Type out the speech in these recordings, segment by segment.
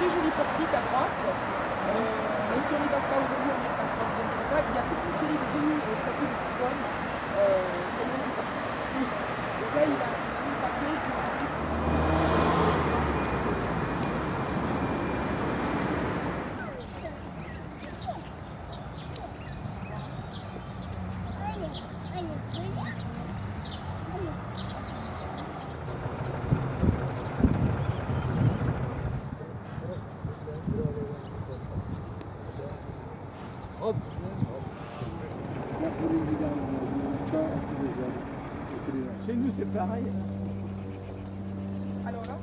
très joli portique à droite. Même si on n'y passe pas aujourd'hui, on n'y passe pas, vous inquiétez pas. Il y a toute une série de jolies statues de cigognes sur le même parcours. Donc là, il a un parcours sur chez nous, c'est pareil. Alors là,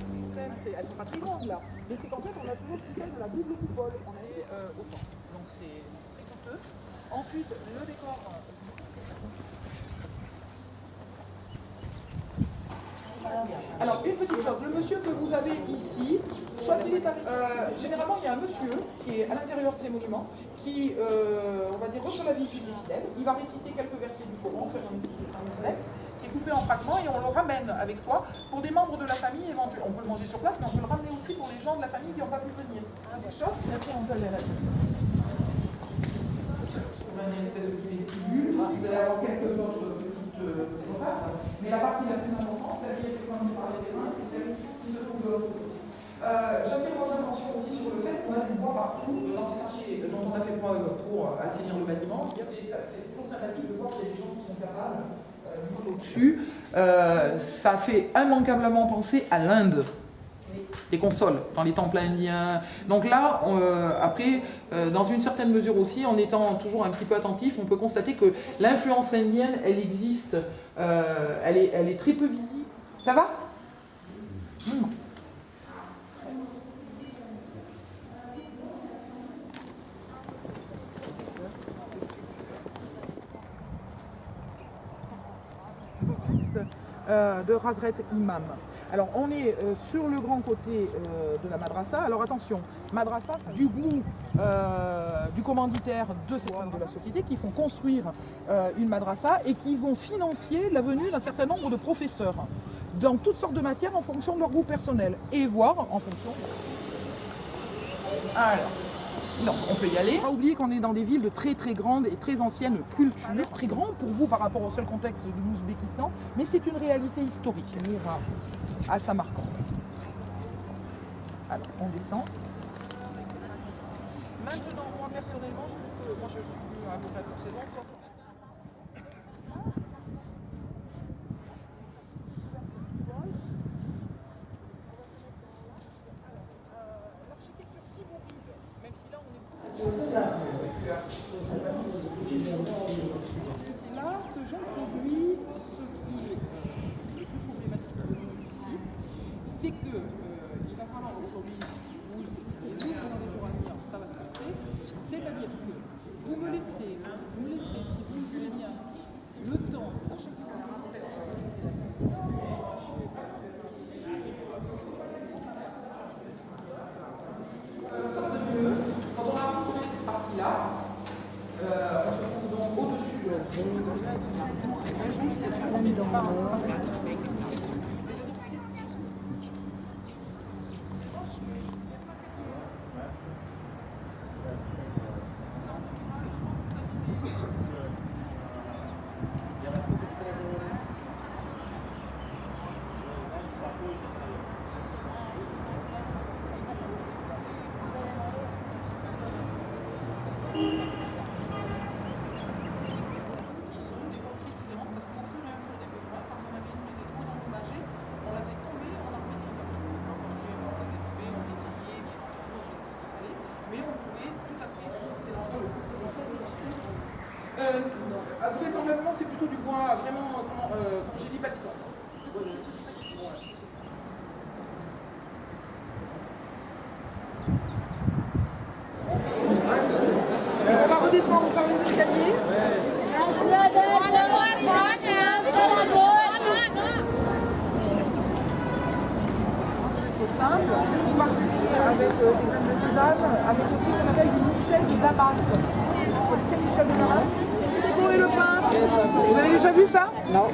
elles sont pas très grandes là. Mais c'est qu'en fait, on a toujours le système de la double coupole. On est autant. Donc c'est très coûteux. Ensuite, le décor. Alors, une petite chose, le monsieur que vous avez ici, soit il est généralement, il y a un monsieur qui est à l'intérieur de ces monuments, qui, on va dire, reçoit la visite des fidèles, il va réciter quelques versets du Coran, faire un musulman, qui est coupé en fragments, et on le ramène avec soi pour des membres de la famille éventuels. On peut le manger sur place, mais on peut le ramener aussi pour les gens de la famille qui n'ont pas pu venir. Des choses, c'est un peu en tolérance. On a une espèce de petit vestibule, vous allez avoir quelques autres petites scénographes, mais la partie la plus importante, celle qui est quand on parlait des mains, c'est celle qui se trouve de l'autre côté. J'attire votre attention aussi sur le fait qu'on a des bois partout dans ces marchés dont on a fait preuve pour assainir le bâtiment. C'est toujours sympathique de voir qu'il y a des gens qui sont capables du au-dessus. Ça fait immanquablement penser à l'Inde. Les consoles dans les temples indiens. Donc là, après, dans une certaine mesure aussi, en étant toujours un petit peu attentif, on peut constater que l'influence indienne, elle existe, elle est très peu visible. Ça va ? De Hazret Imam. Alors on est sur le grand côté de la madrasa. Alors attention, madrasa du goût du commanditaire de ces femmes de la société qui font construire une madrasa et qui vont financer la venue d'un certain nombre de professeurs dans toutes sortes de matières en fonction de leur goût personnel et voire en fonction. Alors. Non, on peut y aller. Il ne faut pas oublier qu'on est dans des villes de très très grandes et très anciennes cultures, très grandes pour vous par rapport au seul contexte de l'Ouzbékistan, mais c'est une réalité historique, à Samarkand. Alors, on descend. Maintenant, moi personnellement, je trouve que moi je suis venu à peu près pour saison. C'est là que j'introduis ce qui est le plus problématique pour nous ici, c'est que il va falloir aujourd'hui, vous le savez, dans les jours à venir, ça va se passer, c'est-à-dire que vous me laisserez, si vous le voulez bien, le temps à chaque fois. On se trouve donc au-dessus de un jour, c'est sûr, on est dans vraisemblablement, c'est plutôt du bois vraiment congélie bâtissant. On va redescendre par les escaliers. Simple, vous partez avec des graines de sésame, avec aussi ce qu'on appelle du Michel de Damas. Vous connaissez le Michel de Damas? Et le pain. Vous avez déjà vu ça? Non.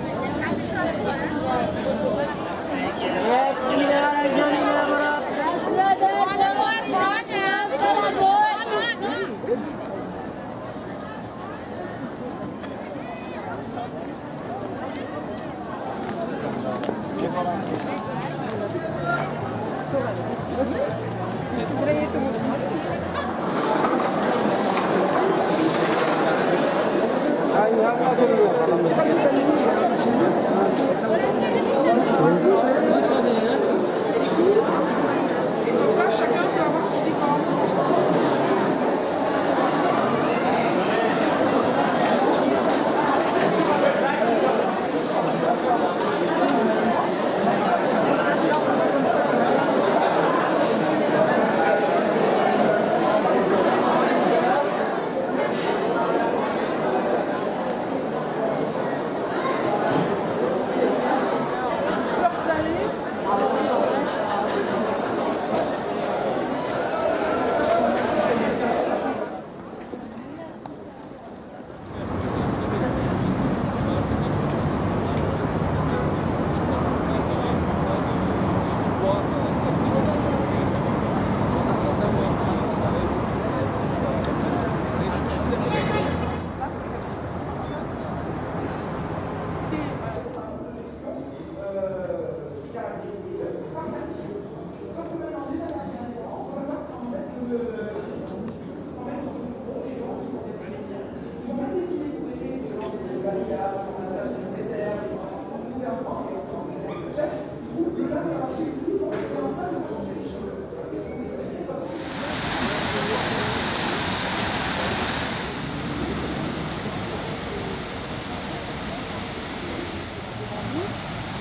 Et comme ça, chacun peut avoir son décor.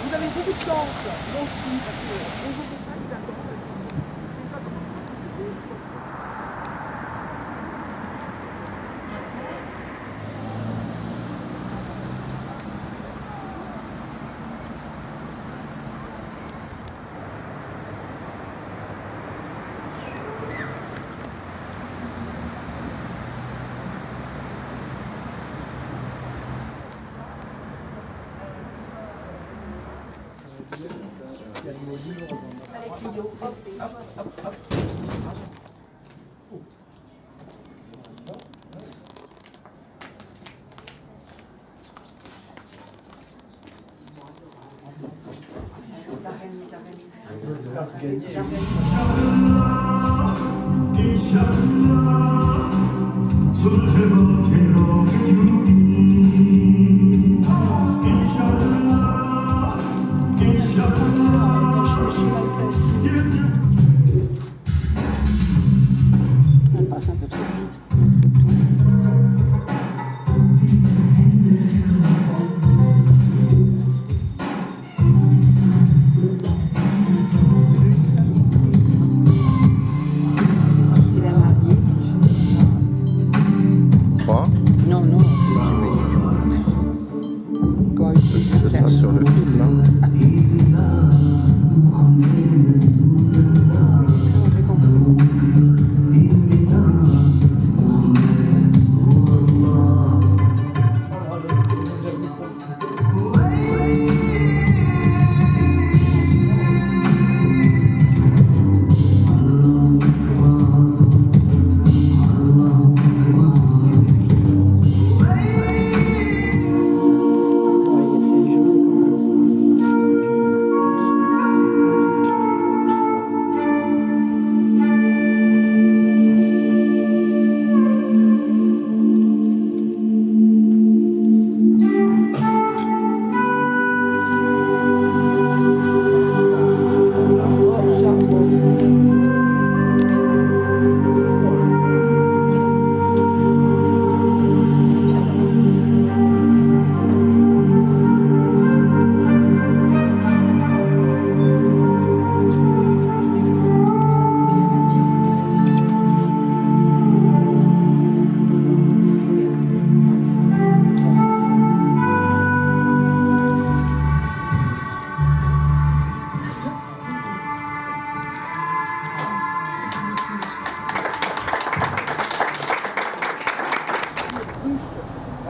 Vous avez beaucoup de chance, moi aussi, parce que on vous fait ça, Elle passe un peu trop vite. Il a marié. Trois. Non, non, je sais pas. Comment il Ce sera sur le film. Hein. J'ai compris. Ouais, c'est joli quand même.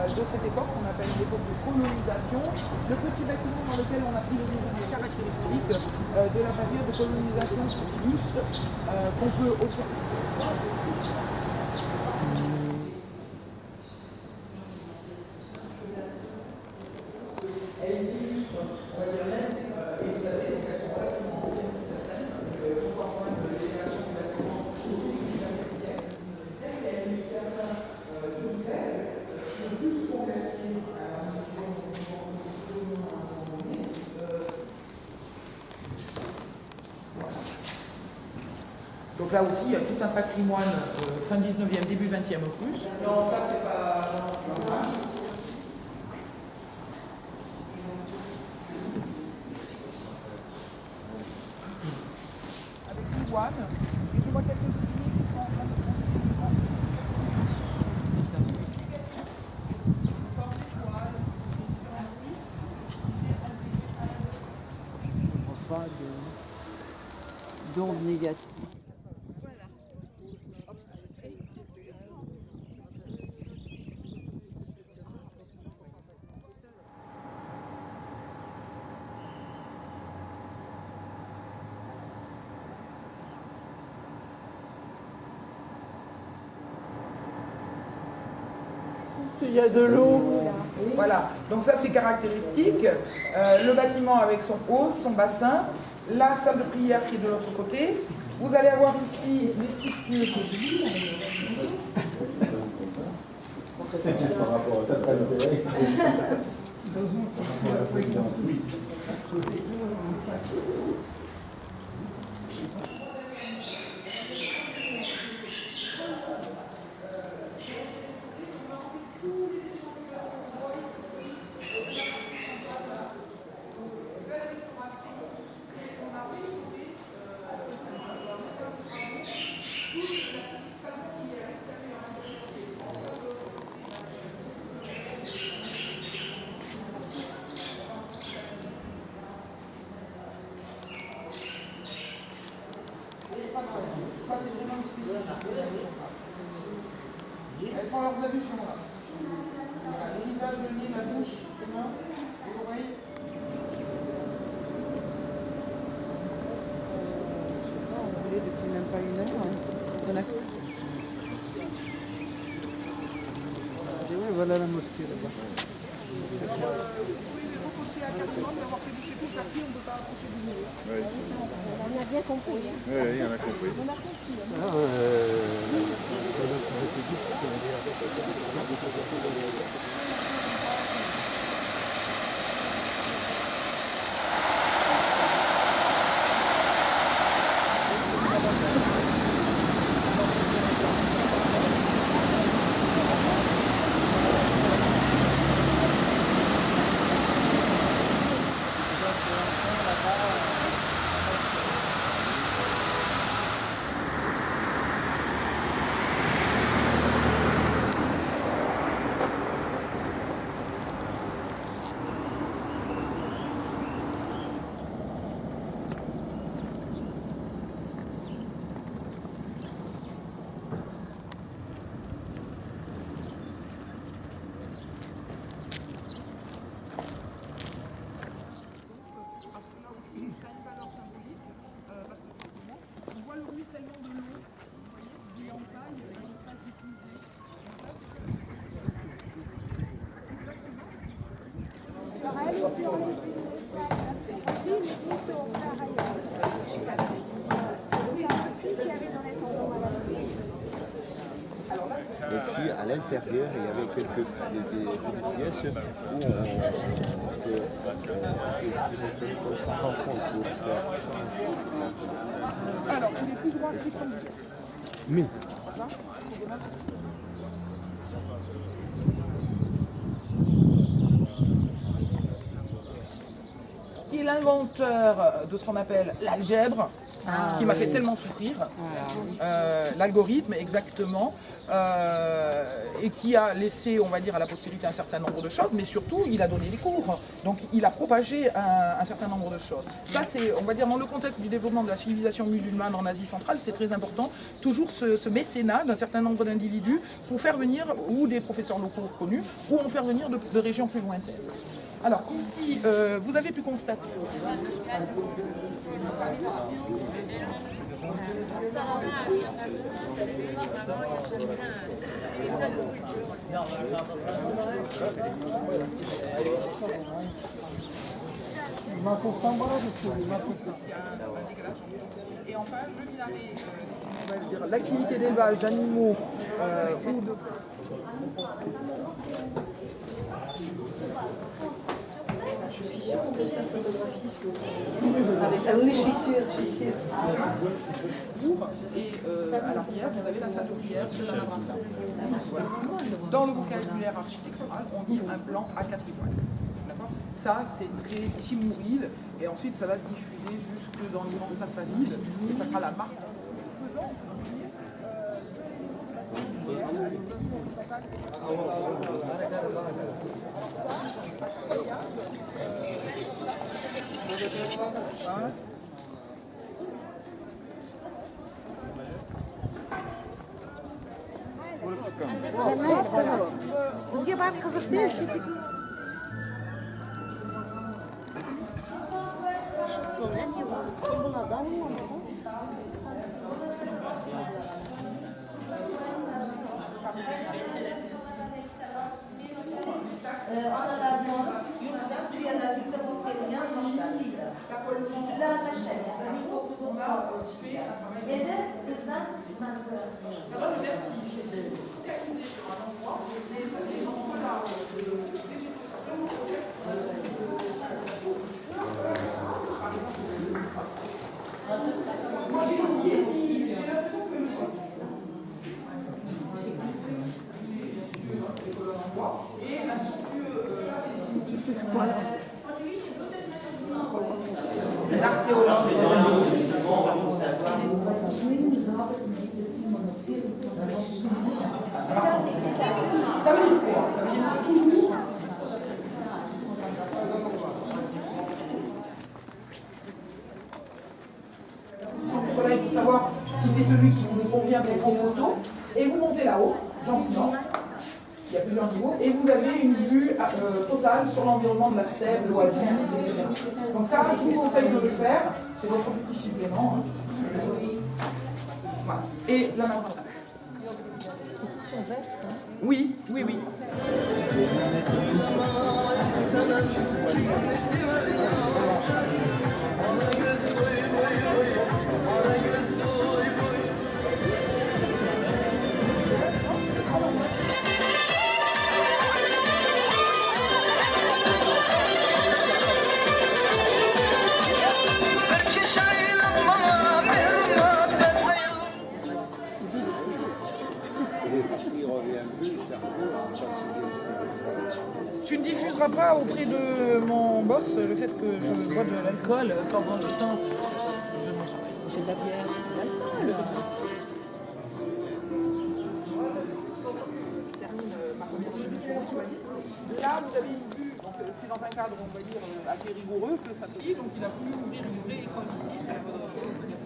De cette époque qu'on appelle l'époque de colonisation, le petit bâtiment dans lequel on a pris les caractéristiques de la période de colonisation plus qu'on peut observer. Elles illustrent, on va dire, et vous avez des créations relativement anciennes qui certaines, donc Donc là aussi, il y a tout un patrimoine fin 19e, début 20e au plus. Non, ça c'est pas... Avec l'ivoine, et je vois quelques ouvriers qui sont en train de Pas d'ondes négatives. Il y a de l'eau. Voilà, donc ça c'est caractéristique. Le bâtiment avec son haut, son bassin, la salle de prière qui est de l'autre côté. Vous allez avoir ici les structures. Par rapport à ta qualité. Ça c'est vraiment une spécialité. Elles font leurs ablutions là. Voilà, le visage, le nez, la bouche, les mains, les oreilles. On voulait depuis même pas une heure. On a... Et ouais, voilà la mosquée là-bas. Reprocher à Carton d'avoir fait boucher tout le quartier, on ne peut pas approcher du milieu. On a bien compris. Hein. Oui, il y en a compris. On a compris. Hein. On voit le ruissellement de l'eau, vous voyez, du entaille et une trace diffusée. Elle est sur les sacs, puis les ghettos par ailleurs. C'est le fameux puits qui avait donné son nom à la ville. Et puis à l'intérieur, il y avait quelques petites pièces où on s'en rend compte. Alors, il est plus droit que comme ça. Mais Qui est l'inventeur de ce qu'on appelle l'algèbre, qui m'a fait tellement souffrir, l'algorithme exactement, et qui a laissé, on va dire, à la postérité un certain nombre de choses, mais surtout, il a donné des cours, donc il a propagé un certain nombre de choses. Ça, c'est, on va dire, dans le contexte du développement de la civilisation musulmane en Asie centrale, c'est très important, toujours ce mécénat d'un certain nombre d'individus pour faire venir, ou des professeurs locaux connus, ou en faire venir de régions plus lointaines. Alors, ici, vous avez pu constater... Et enfin, le minaret, on va dire, l'activité d'élevage d'animaux ou de... suis sûre qu'on peut se faire photographier sur... Ah oui, je suis sûre, Et à l'arrière, vous avez la salle de prière de la Madrasa. Dans le vocabulaire architectural, on dit un plan à 4 étoiles. D'accord ? Ça, c'est très timouride, et ensuite ça va diffuser jusque dans l'Iran safanide, et ça sera la marque. Ça donne le vertige. Si tu es accusé sur un endroit, les endroits-là, moi j'ai oublié, j'ai l'impression que le soir. Les colonnes en bois et un somptueux. Ça veut dire quoi? Ça veut dire que toujours. Voilà, il faut savoir si c'est celui qui vous convient pour vos photos. Et vous montez là-haut, gentiment. Il y a plusieurs niveaux. Et vous avez une vue totale sur l'environnement de la steppe, l'oasis, etc. Donc ça, je vous conseille de le faire. C'est votre petit supplément. Voilà. Et la main. Oui, oui, oui. Tu ne diffuseras pas auprès de mon boss le fait que je bois de l'alcool pendant le temps de mon travail. C'est de la bière, c'est de l'alcool. Là, vous avez une vue, donc c'est dans un cadre, on va dire, assez rigoureux que ça se dit, donc il a voulu ouvrir une vraie école ici,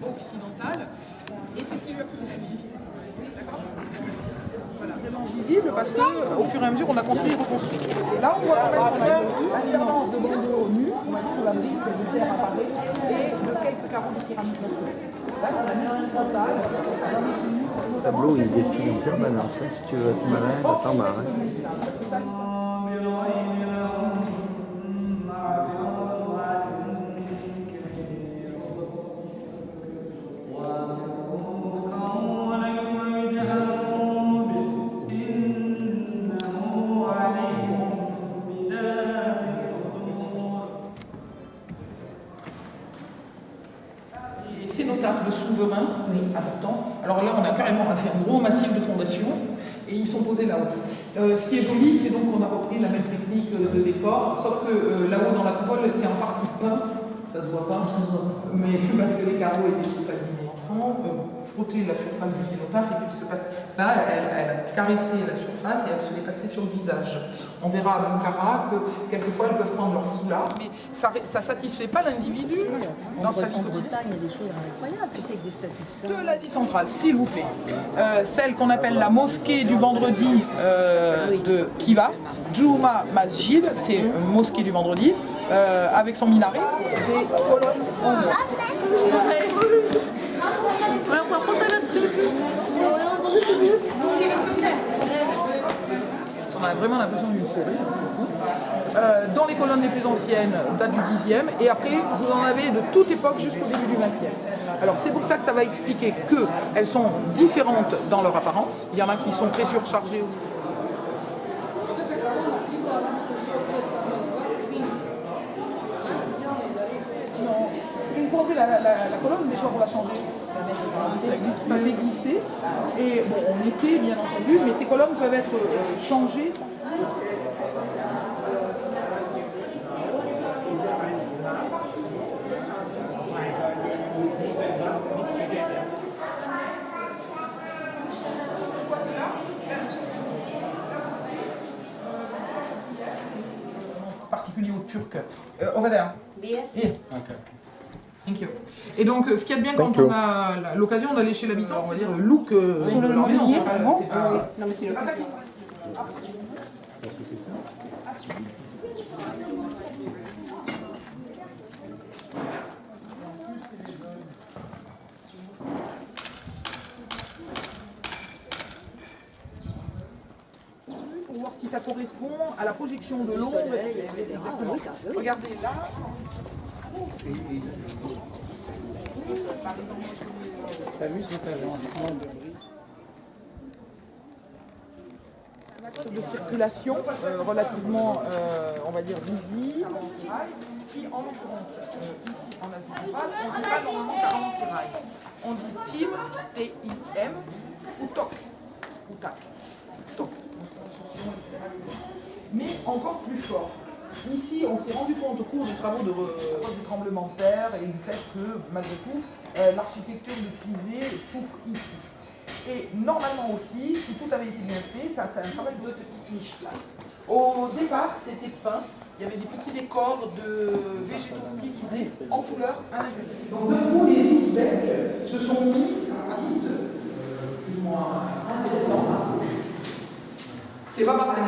occidentale, et c'est ce qui lui a coûté la vie. D'accord ? Voilà, vraiment visible parce qu'au fur et à mesure, on a construit et reconstruit. Et là, on voit quand même un élément de bandeau nu, on va dire que la brique de terre apparaît, et de quelques carreaux de céramique. Là, c'est la maison frontale. Le tableau, il défile en permanence. Si tu veux être malin, va t'en marrer. Cénotaphe de souverain, important. Alors là, on a carrément fait un gros massif de fondations et ils sont posés là-haut. Ce qui est joli, c'est donc qu'on a repris la même technique de décor, sauf que là-haut dans la coupole, c'est en partie peint, ça se voit pas, mais parce que les carreaux étaient trop abîmés enfant, frotter la surface du cénotaphe et puis se passe. Là, elle caressait la surface et elle se dépassait sur le visage. On verra à Bukhara que quelquefois elles peuvent prendre leur foulard, mais ça ne satisfait pas l'individu dans sa vie En quotidienne. Bretagne, il y a des choses incroyables, tu sais, avec des statues de ça. De l'Asie centrale, s'il vous plaît. Celle qu'on appelle la mosquée du vendredi de Kiva, Juma Masjid, c'est mosquée du vendredi, avec son minaret, des colonnes en bois. On a vraiment l'impression d'une forêt. Dans les colonnes les plus anciennes, date du 10e, et après, vous en avez de toute époque jusqu'au début du 20e. Alors c'est pour ça que ça va expliquer qu'elles sont différentes dans leur apparence. Il y en a qui sont très surchargées. colonne, déjà on l'a changé. Ça fait glisser. Et bon, on était bien entendu, mais ces colonnes peuvent être changées. Particulier au turc. Over there. Here. Thank you. Et donc, ce qu'il y a de bien quand on a l'occasion d'aller chez l'habitant, on va dire le look sur le mobilier. Non, mais c'est le pour voir si ça correspond à la projection de l'ombre. Exactement. Regardez là. T'as vu cet agencement de briques? Un axe de circulation relativement, on va dire, visible, qui en l'occurrence, ici en Asie centrale, on ne dit pas normalement caravansérail. On dit TIM, T-I-M, ou TOC, ou TAC. TOC. Mais encore plus fort. Ici, on s'est rendu compte au cours des travaux du tremblement de terre et du fait que, malgré tout, l'architecture de Pizé souffre ici. Et normalement aussi, si tout avait été bien fait, ça c'est un travail de petite niche là. Au départ, c'était peint. Il y avait des petits décors de végétaux stylisés en couleur à l'intérieur. Donc de coup, les Ouzbeks se sont mis à artistes plus ou moins assez récents. C'est pas parce qu'elle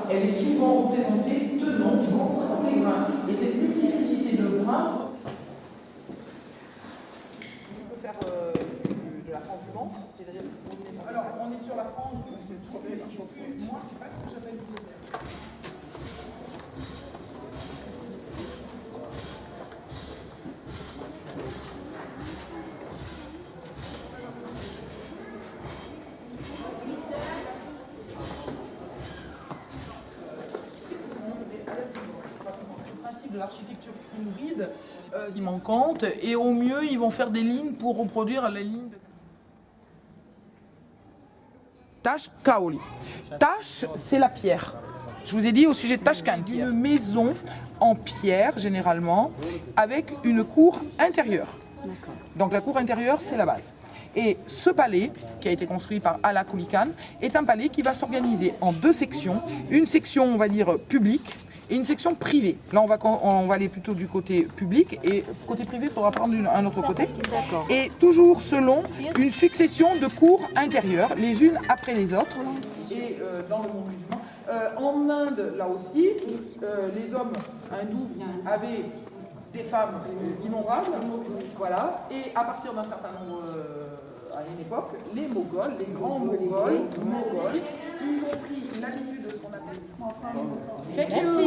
elle est souvent représentée tenant des grains. Et cette multiplicité de grains, on peut faire de la transhumance, c'est-à-dire alors on est sur la frange, c'est moi c'est pas ce que j'appelle le désert. De l'architecture hybride qui manquante et au mieux ils vont faire des lignes pour reproduire les lignes de Tash Kaoli. Tash, c'est la pierre. Je vous ai dit au sujet de Tashkent, une maison en pierre généralement avec une cour intérieure. Donc la cour intérieure c'est la base. Et ce palais, qui a été construit par Ala Kuli Khan, est un palais qui va s'organiser en deux sections. Une section, on va dire, publique, et une section privée. Là, on va aller plutôt du côté public, et côté privé, il faudra prendre un autre côté. Et toujours selon une succession de cours intérieures, les unes après les autres. Et dans le monde musulman. En Inde, là aussi, les hommes hindous avaient des femmes innombrables, voilà, et à partir d'un certain nombre, à une époque, les Moghols, les grands Moghols, ils ont pris l'habitude de ce qu'on appelle... Merci.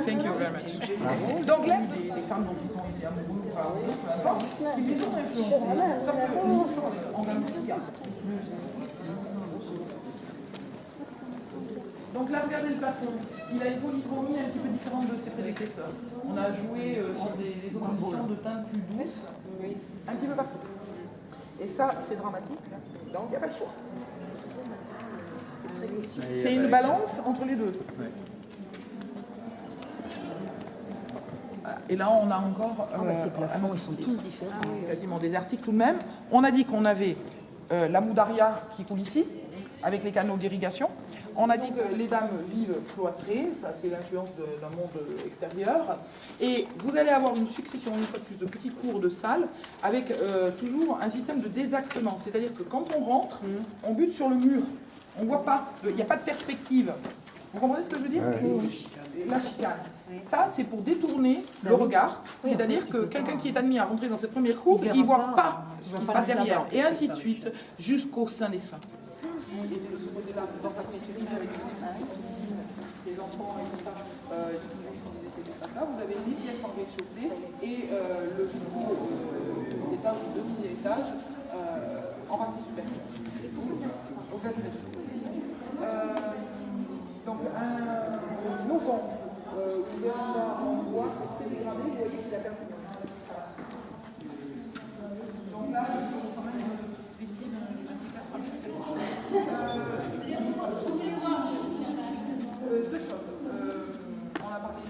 Thank you very much. Donc là, des femmes dont ils ont été amoureux, peu importe, qui les ont influencées, sauf que l'histoire en Andalousie. Donc là, regardez le plafond. Il a une polychromie un petit peu différente de ses prédécesseurs. On a joué sur des oppositions de teintes plus douces, un petit peu partout. Et ça, c'est dramatique. Donc, il n'y a pas de choix. C'est une balance entre les deux. Voilà. Et là, on a encore... ces plafonds, ils sont tous différents. Quasiment désertiques tout de même. On a dit qu'on avait la Moudaria qui coule ici, avec les canaux d'irrigation. On a dit que les dames vivent cloîtrées, ça c'est l'influence d'un monde extérieur. Et vous allez avoir une succession, une fois de plus, de petits cours de salles, avec toujours un système de désaxement. C'est-à-dire que quand on rentre, on bute sur le mur. On ne voit pas, il n'y a pas de perspective. Vous comprenez ce que je veux dire? La chicane. Ça, c'est pour détourner le regard. C'est-à-dire que quelqu'un qui est admis à rentrer dans cette première cour, il ne voit pas ce qui se passe derrière. Et ainsi de suite, jusqu'au sein des saints. Il était de ce côté-là, dans sa société avec ses enfants et tout ça. Ils étaient des stars-là. Vous avez 10 pièces en rez-de-chaussée et le plus étage, le demi-étage en partie supérieure. Au fait, véranda en bois très dégradé, vous voyez qu'il a perdu. Donc là, il faut quand même dessiner un petit peu. Deux choses. On a parlé.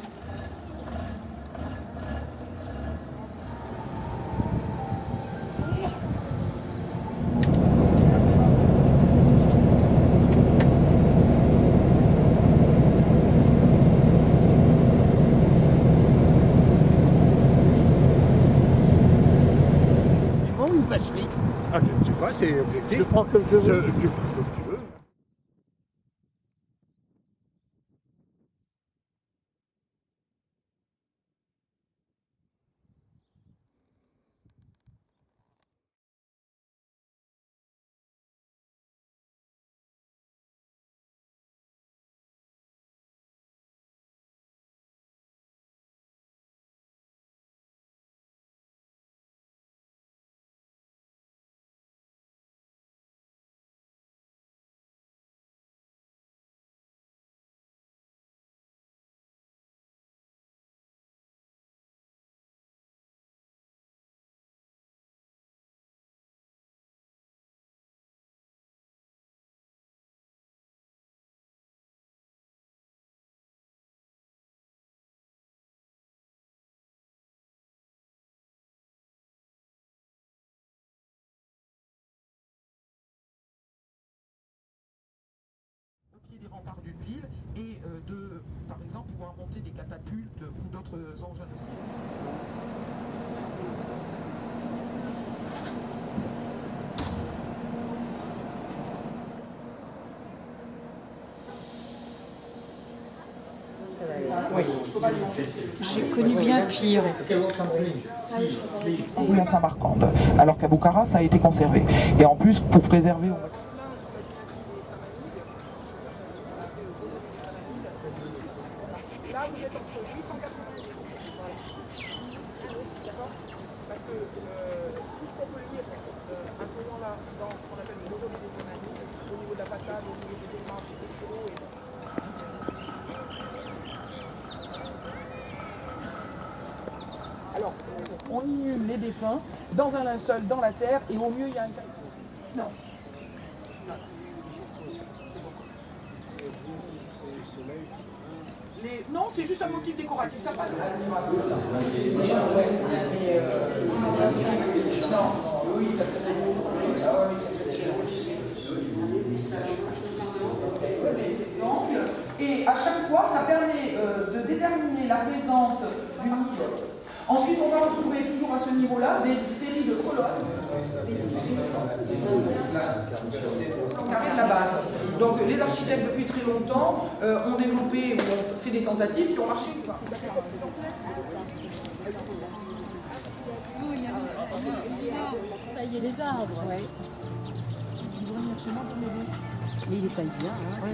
Ah, je ne sais pas, c'est objectif. Je prends comme je veux. Tu prends comme tu veux. Des remparts d'une ville et de, par exemple, pouvoir monter des catapultes ou d'autres engins. Oui, J'ai connu bien pire. à Samarcande, alors qu'à Bukhara, ça a été conservé. Et en plus, pour préserver... Là, vous êtes entre 880 et 1000. D'accord? Parce que tout ce qu'on peut lire à ce moment-là, dans ce qu'on appelle le mausolée des Onani, au niveau de la façade, au niveau des démarches, des chevaux et alors, on inhume les défunts dans un linceul, dans la terre, et au mieux, il y a un... Non. Non, c'est juste un motif décoratif, ça passe. Et à chaque fois, ça permet de déterminer la présence d'une niche. Ensuite, on va retrouver toujours à ce niveau-là des séries de colonnes carrées de la base. Donc les architectes depuis très longtemps ont développé ou ont fait des tentatives qui ont marché ou pas. Tailler les arbres. Ouais. Mais il est taillé bien. Hein. Ouais.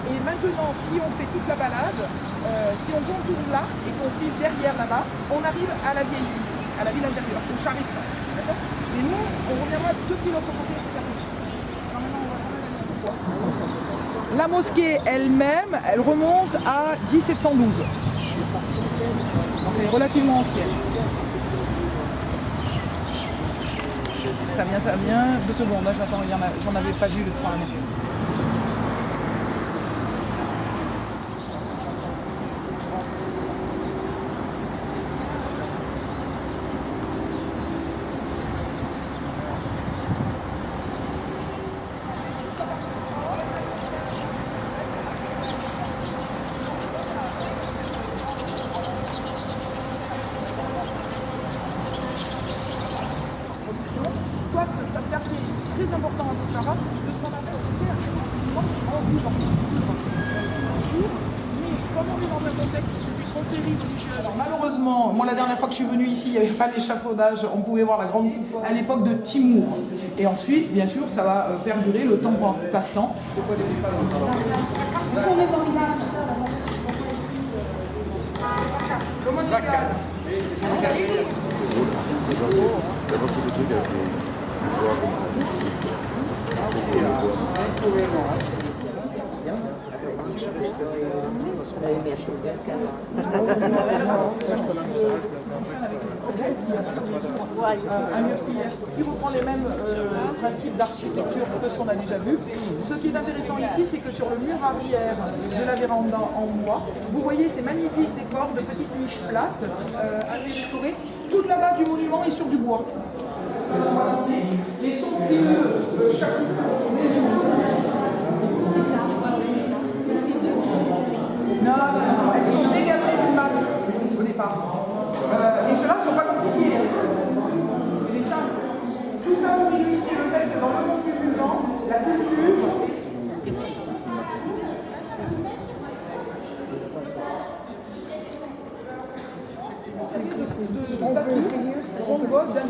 Et maintenant, si on fait toute la balade, si on contourne là et qu'on file derrière là-bas, on arrive à la vieille ville, à la ville intérieure, au Charistan. D'accord? Et nous, on reviendra 2 kilomètres pour côté, c'est terminé. La mosquée elle-même, elle remonte à 1712. Donc elle est relativement ancienne. Ça vient. 2 secondes, là j'attends, j'en avais pas vu le 3 minutes. Soit ça servait très important à Bukhara de s'en approcher en vivant. Mais remonter dans un contexte plus confrérie religieuse. Alors, malheureusement, moi la dernière fois que je suis venue ici, il n'y avait pas l'échafaudage, on pouvait voir la grande coupole à l'époque de Timur. Et ensuite, bien sûr, ça va perdurer le temps passant. Comment ça va? D'abord, tous les trucs avec les joueurs Un mur prière qui reprend les mêmes principes d'architecture que ce qu'on a déjà vu. Ce qui est intéressant ici, c'est que sur le mur arrière de la véranda en bois, vous voyez ces magnifiques décors de petites niches plates restaurées. Toute la base du monument est sur du bois. Les somptueux chapiteaux. Non, elles sont dégagées d'une masse au départ. Et ceux-là ne sont pas compliqués. C'est simple. Tout ça vous illustre le fait que dans le monde musulman, la culture. On peut essayer aussi. On bosse d'un